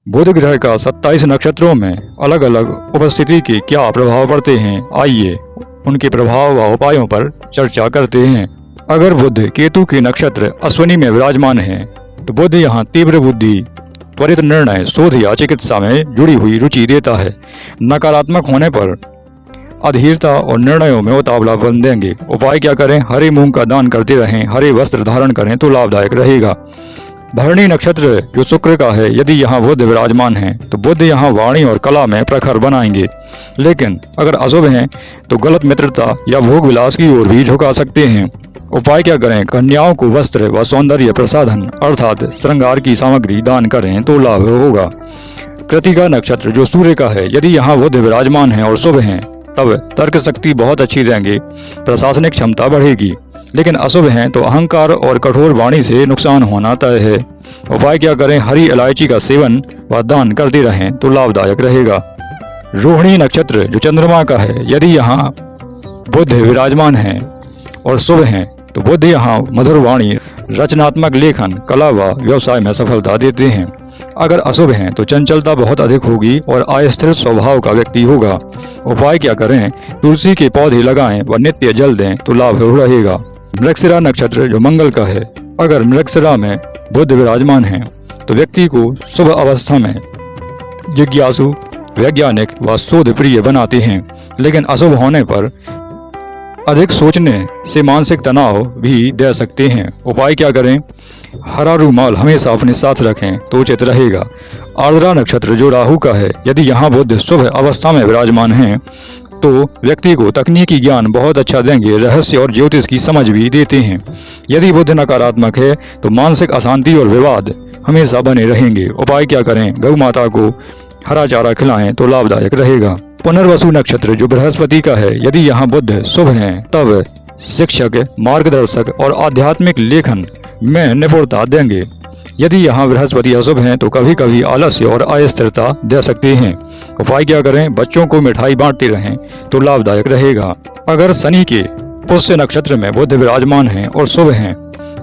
बुध ग्रह का 27 नक्षत्रों में अलग अलग उपस्थिति के क्या प्रभाव पड़ते हैं, आइए उनके प्रभाव व उपायों पर चर्चा करते हैं। अगर बुध केतु के नक्षत्र अश्विनी में विराजमान है तो बुध यहाँ तीव्र बुद्धि, त्वरित निर्णय, शोध या चिकित्सा में जुड़ी हुई रुचि देता है। नकारात्मक होने पर अधीरता और निर्णयों में उतावलापन देंगे। उपाय क्या करें? हरे मूंग का दान करते रहें, हरे वस्त्र धारण करें तो लाभदायक रहेगा। भरणी नक्षत्र जो शुक्र का है, यदि यहाँ बुध विराजमान है तो बुध यहाँ वाणी और कला में प्रखर बनाएंगे, लेकिन अगर अशुभ हैं तो गलत मित्रता या भोग विलास की ओर भी झुका सकते हैं। उपाय क्या करें? कन्याओं को वस्त्र व सौंदर्य प्रसाधन अर्थात श्रृंगार की सामग्री दान करें तो लाभ होगा। कृतिका नक्षत्र जो सूर्य का है, यदि यहाँ बुध विराजमान है और शुभ हैं तब तर्क शक्ति बहुत अच्छी देंगे, प्रशासनिक क्षमता बढ़ेगी, लेकिन अशुभ हैं तो अहंकार और कठोर वाणी से नुकसान होना तय है। उपाय क्या करें? हरी इलायची का सेवन व दान करते रहें तो लाभदायक रहेगा। रोहिणी नक्षत्र जो चंद्रमा का है, यदि यहाँ बुध विराजमान है और शुभ हैं तो बुध यहाँ मधुर वाणी, रचनात्मक लेखन, कला व व्यवसाय में सफलता देते हैं। अगर अशुभ हैं तो चंचलता बहुत अधिक होगी और अस्थिर स्वभाव का व्यक्ति होगा। उपाय क्या करें? तुलसी के पौधे लगाएं व नित्य जल दें तो लाभ रहेगा। मृगशिरा नक्षत्र जो मंगल का है, अगर मृगशिरा में बुध विराजमान है तो व्यक्ति को शुभ अवस्था में जिज्ञासु, वैज्ञानिक व शोध प्रिय बनाते हैं, लेकिन अशुभ होने पर अधिक सोचने से मानसिक तनाव भी दे सकते हैं। उपाय क्या करें? हरा रूमाल हमेशा अपने साथ रखें तो उचित रहेगा। आर्द्रा नक्षत्र जो राहु का है, यदि यहाँ बुध शुभ अवस्था में विराजमान है तो व्यक्ति को तकनीकी ज्ञान बहुत अच्छा देंगे, रहस्य और ज्योतिष की समझ भी देते हैं। यदि बुध नकारात्मक है तो मानसिक अशांति और विवाद हमेशा बने रहेंगे। उपाय क्या करें? गौ माता को हरा चारा खिलाएं तो लाभदायक रहेगा। पुनर्वसु नक्षत्र जो बृहस्पति का है, यदि यहाँ बुध शुभ हैं तब शिक्षक, मार्गदर्शक और आध्यात्मिक लेखन में निपुणता देंगे। यदि यहाँ बृहस्पति अशुभ हैं तो कभी कभी आलस्य और अस्थिरता दे सकते हैं। उपाय क्या करें? बच्चों को मिठाई बांटते रहें तो लाभदायक रहेगा। अगर शनि के पुष्य नक्षत्र में बुध विराजमान हैं और शुभ हैं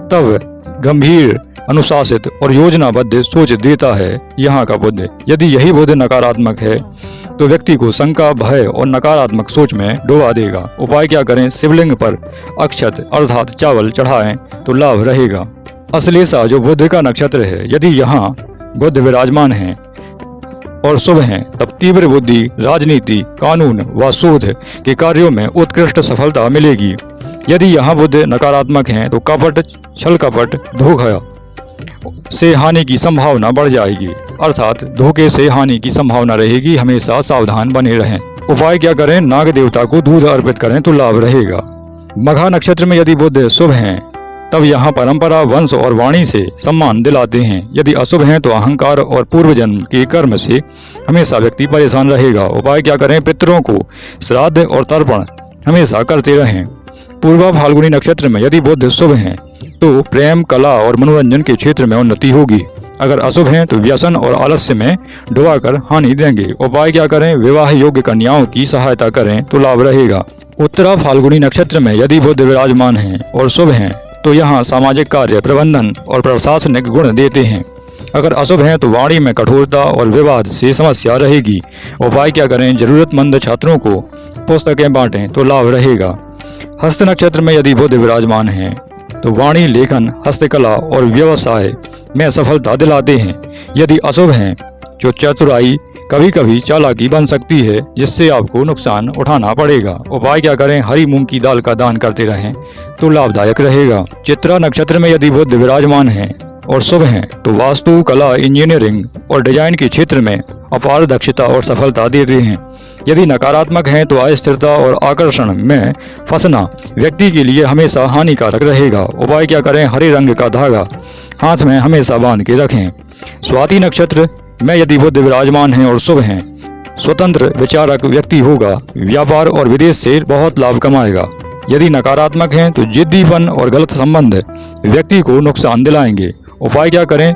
तब गंभीर, अनुशासित और योजनाबद्ध सोच देता है यहाँ का बुध। यदि यही बुध नकारात्मक है तो व्यक्ति को शंका, भय और नकारात्मक सोच में डुबा देगा। उपाय क्या करें? शिवलिंग पर अक्षत अर्थात चावल चढ़ाएं तो लाभ रहेगा। अश्लेषा जो बुध का नक्षत्र है, यदि यहाँ बुध विराजमान है और शुभ हैं तब तीव्र बुद्धि, राजनीति, कानून व शोध के कार्यों में उत्कृष्ट सफलता मिलेगी। यदि यहाँ बुध नकारात्मक हैं तो कपट, छल कपट, धोखा से हानि की संभावना बढ़ जाएगी, अर्थात धोखे से हानि की संभावना रहेगी। हमेशा सावधान बने रहें। उपाय क्या करें? नाग देवता को दूध अर्पित करें तो लाभ रहेगा। मघा नक्षत्र में यदि बुध शुभ हैं तब यहाँ परंपरा, वंश और वाणी से सम्मान दिलाते हैं। यदि अशुभ हैं तो अहंकार और पूर्व जन्म के कर्म से हमेशा व्यक्ति परेशान रहेगा। उपाय क्या करें? पितरों को श्राद्ध और तर्पण हमेशा करते रहें। पूर्वा फाल्गुनी नक्षत्र में यदि बुध शुभ हैं तो प्रेम, कला और मनोरंजन के क्षेत्र में उन्नति होगी। अगर अशुभ हैं तो व्यसन और आलस्य में डुबाकर हानि देंगे। उपाय क्या करें? विवाह योग्य कन्याओं की सहायता करें तो लाभ रहेगा। उत्तरा फाल्गुनी नक्षत्र में यदि बुध विराजमान हैं और शुभ हैं तो यहाँ सामाजिक कार्य, प्रबंधन और प्रशासनिक गुण देते हैं। अगर अशुभ हैं तो वाणी में कठोरता और विवाद से समस्या रहेगी। उपाय क्या करें? जरूरतमंद छात्रों को पुस्तकें बांटें तो लाभ रहेगा। हस्त नक्षत्र में यदि बुध विराजमान हैं तो वाणी, लेखन, हस्तकला और व्यवसाय में सफलता दिलाते हैं। यदि अशुभ हैं जो चतुराई, कभी कभी चालाकी बन सकती है जिससे आपको नुकसान उठाना पड़ेगा। उपाय क्या करें? हरी मूंग की दाल का दान करते रहें तो लाभदायक रहेगा। चित्रा नक्षत्र में यदि बुध विराजमान हैं और शुभ हैं तो वास्तु, कला, इंजीनियरिंग और डिजाइन के क्षेत्र में अपार दक्षता और सफलता देते हैं। यदि नकारात्मक हैं तो अस्थिरता और आकर्षण में फंसना व्यक्ति के लिए हमेशा हानिकारक रहेगा। उपाय क्या करें? हरे रंग का धागा हाथ में हमेशा बांध के रखें। स्वाति नक्षत्र में यदि बुध विराजमान हैं और शुभ हैं, स्वतंत्र विचारक व्यक्ति होगा, व्यापार और विदेश से बहुत लाभ कमाएगा। यदि नकारात्मक हैं तो जिद्दीपन और गलत संबंध व्यक्ति को नुकसान दिलाएंगे। उपाय क्या करें?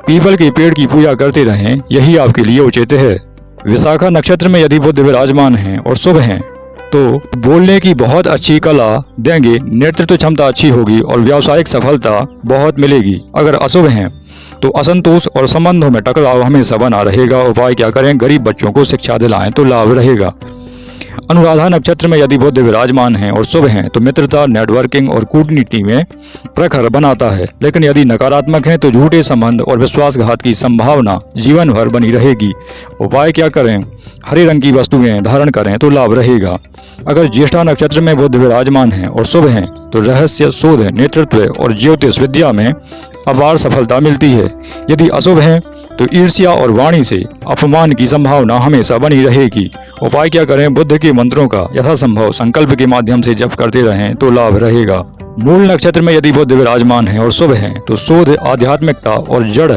पीपल के पेड़ की पूजा करते रहें, यही आपके लिए उचित है। विशाखा नक्षत्र में यदि बुध विराजमान हैं और शुभ हैं तो बोलने की बहुत अच्छी कला देंगे, नेतृत्व क्षमता अच्छी होगी और व्यावसायिक सफलता बहुत मिलेगी। अगर अशुभ हैं तो असंतोष और संबंधों में टकराव हमेशा बना रहेगा। उपाय क्या करें? गरीब बच्चों को शिक्षा दिलाएं तो लाभ रहेगा। अनुराधा नक्षत्र में यदि बुध विराजमान हैं और शुभ हैं तो मित्रता, नेटवर्किंग और कूटनीति में प्रखर बनाता है। लेकिन यदि नकारात्मक हैं तो झूठे संबंध और विश्वासघात की संभावना जीवन भर बनी रहेगी। उपाय क्या करें? हरे रंग की वस्तुएं धारण करें तो लाभ रहेगा। अगर ज्येष्ठा नक्षत्र में बुध विराजमान हैं और शुभ हैं तो रहस्य, शोध, नेतृत्व और ज्योतिष विद्या में अपार सफलता मिलती है। यदि अशुभ हैं तो ईर्ष्या और वाणी से अपमान की संभावना हमेशा बनी रहेगी। उपाय क्या करें? बुद्ध के मंत्रों का यथासंभव संकल्प के माध्यम से जप करते रहें तो लाभ रहेगा। मूल नक्षत्र में यदि बुध विराजमान हैं और शुभ हैं तो शोध, आध्यात्मिकता और जड़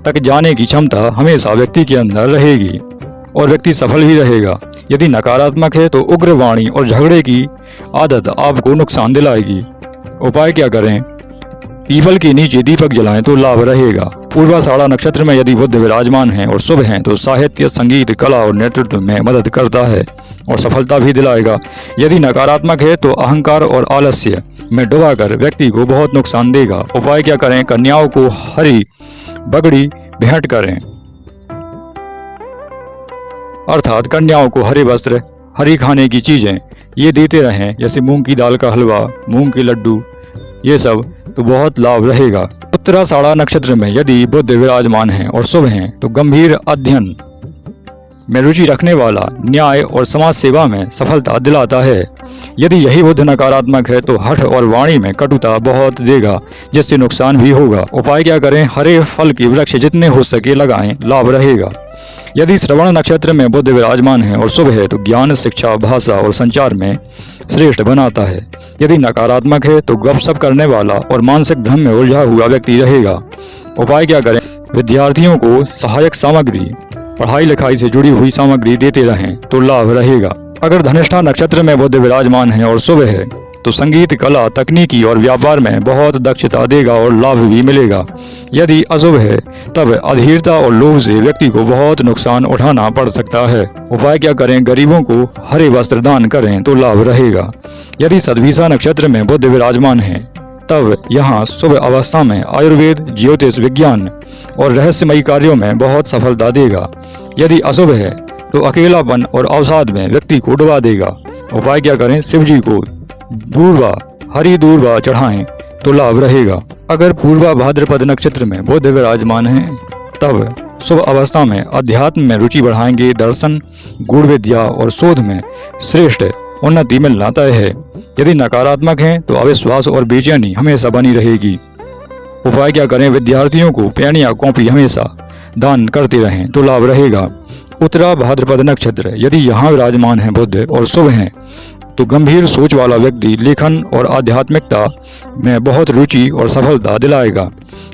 तक जाने की क्षमता हमेशा व्यक्ति के अंदर रहेगी और व्यक्ति सफल भी रहेगा। यदि नकारात्मक है तो उग्र वाणी और झगड़े की आदत आपको नुकसान दिलाएगी। उपाय क्या करें? पीपल के नीचे दीपक जलाएं तो लाभ रहेगा। पूर्वाषाढ़ा नक्षत्र में यदि बुध विराजमान हैं और शुभ हैं तो साहित्य, संगीत, कला और नेतृत्व में मदद करता है और सफलता भी दिलाएगा। यदि नकारात्मक है तो अहंकार और आलस्य में डुबाकर व्यक्ति को बहुत नुकसान देगा। उपाय क्या करें? कन्याओं को हरी बगड़ी भेंट करें, अर्थात कन्याओं को हरे वस्त्र, हरी खाने की चीजें ये देते रहें, जैसे मूंग की दाल का हलवा, मूंग के लड्डू, ये सब, तो बहुत लाभ रहेगा। उत्तराषाढ़ा नक्षत्र में यदि बुध विराजमान हैं और शुभ हैं तो गंभीर अध्ययन में रुचि रखने वाला न्याय और समाज सेवा में सफलता दिलाता है। यदि यही बुध नकारात्मक है तो हठ और वाणी में कटुता बहुत देगा, जिससे नुकसान भी होगा। उपाय क्या करें? हरे फल के वृक्ष जितने हो सके लगाएं, लाभ रहेगा। यदि श्रवण नक्षत्र में बुध विराजमान है और शुभ है तो ज्ञान, शिक्षा, भाषा और संचार में श्रेष्ठ बनाता है। यदि नकारात्मक है तो गपशप करने वाला और मानसिक भ्रम में उलझा हुआ व्यक्ति रहेगा। उपाय क्या करें? विद्यार्थियों को सहायक सामग्री, पढ़ाई लिखाई से जुड़ी हुई सामग्री देते रहें तो लाभ रहेगा। अगर धनिष्ठा नक्षत्र में बुध विराजमान है और शुभ है तो संगीत, कला, तकनीकी और व्यापार में बहुत दक्षता देगा और लाभ भी मिलेगा। यदि अशुभ है तब अधीरता और लोभ से व्यक्ति को बहुत नुकसान उठाना पड़ सकता है। उपाय क्या करें? गरीबों को हरे वस्त्र दान करें तो लाभ रहेगा। यदि सद्भिषा नक्षत्र में बुध विराजमान है तब यहाँ शुभ अवस्था में आयुर्वेद, ज्योतिष विज्ञान और रहस्यमयी कार्यों में बहुत सफलता देगा। यदि अशुभ है तो अकेलापन और अवसाद में व्यक्ति को डुबा देगा। उपाय क्या करें? शिव जी को दूर्वा, हरी दूर्वा चढ़ाएं तो लाभ रहेगा। अगर पूर्वा भाद्रपद नक्षत्र में बुध विराजमान है तब शुभ अवस्था में अध्यात्म में रुचि बढ़ाएंगे। दर्शन, गूढ़ विद्या और शोध में श्रेष्ठ उन्नति मिलना तय है। यदि नकारात्मक हैं तो अविश्वास और बेचैनी हमेशा बनी रहेगी। उपाय क्या करें? विद्यार्थियों को पेन या कॉपी हमेशा दान करते रहें तो लाभ रहेगा। उत्तरा भाद्रपद नक्षत्र यदि यहाँ विराजमान है बुध और शुभ हैं तो गंभीर सोच वाला व्यक्ति लेखन और आध्यात्मिकता में बहुत रुचि और सफलता दिलाएगा।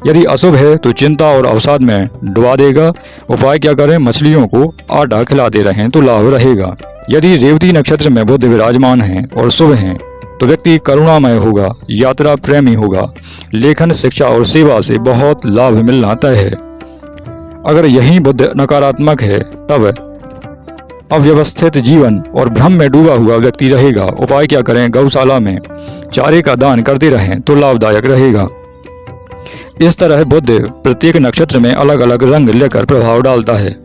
यदि अशुभ है तो चिंता और अवसाद में डुबा देगा। उपाय क्या करें? मछलियों को आटा खिलाते रहें तो लाभ रहेगा। यदि रेवती नक्षत्र में बुध विराजमान हैं और शुभ हैं तो व्यक्ति करुणामय होगा, यात्रा प्रेमी होगा, लेखन, शिक्षा और सेवा से बहुत लाभ मिलना तय है। अगर यही बुध नकारात्मक है तब अव्यवस्थित जीवन और भ्रम में डूबा हुआ व्यक्ति रहेगा। उपाय क्या करें? गौशाला में चारे का दान करते रहें तो लाभदायक रहेगा। इस तरह बुध प्रत्येक नक्षत्र में अलग अलग रंग लेकर प्रभाव डालता है।